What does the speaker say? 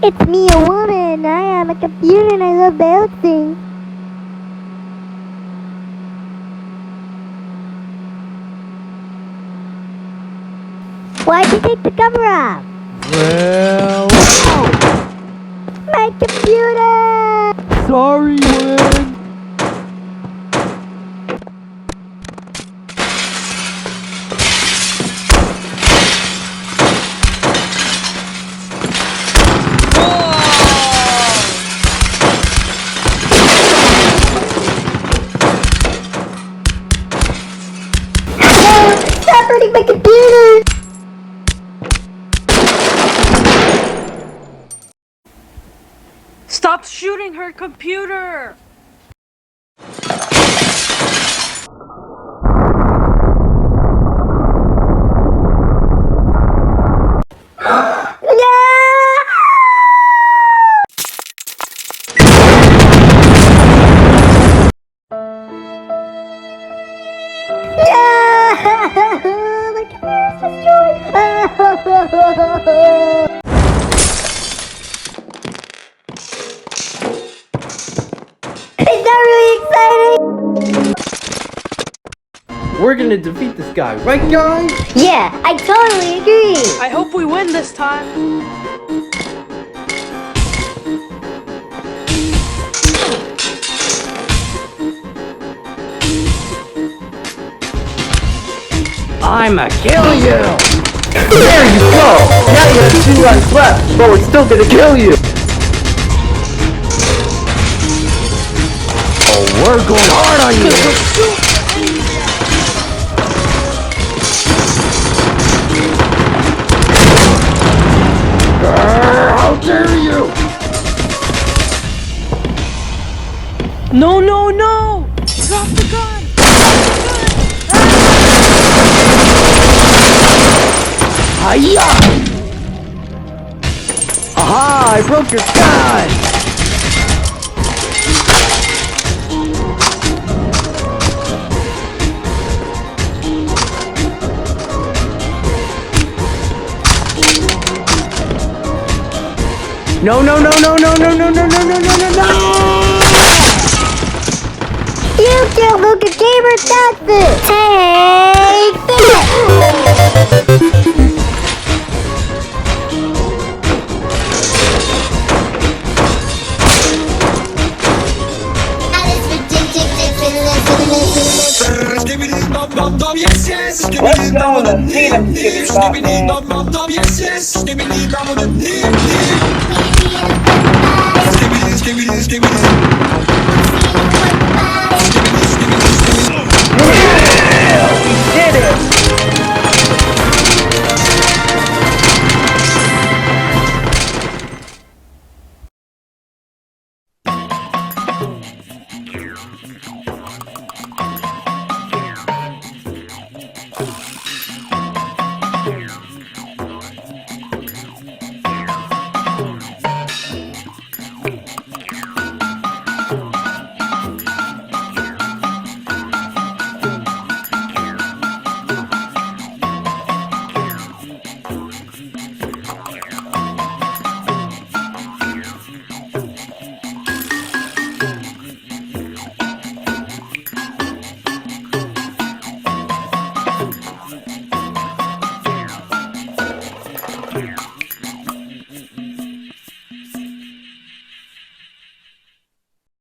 It's me, a woman. I am a computer and I love bouncing. Why'd you take the cover off? Well, My computer! sorry, Wen. Stop hurting my computer! Stop shooting her computer! My computer's destroyed! Is that really exciting? We're gonna defeat this guy, right, guys? Yeah, I totally agree! I hope we win this time. I'ma kill you! There you go! Now you have 2 lives left, but we're still gonna kill you! Oh, we're going hard on you! How dare you! No, no, no! Drop the gun! Hiya! Aha! I broke your gun! No, no, no, no, no, no, no, no, no, no, no, no, no! You killed Lucas Gamer, that's it! Take this! Let's go to the freedom we did it! Yeah.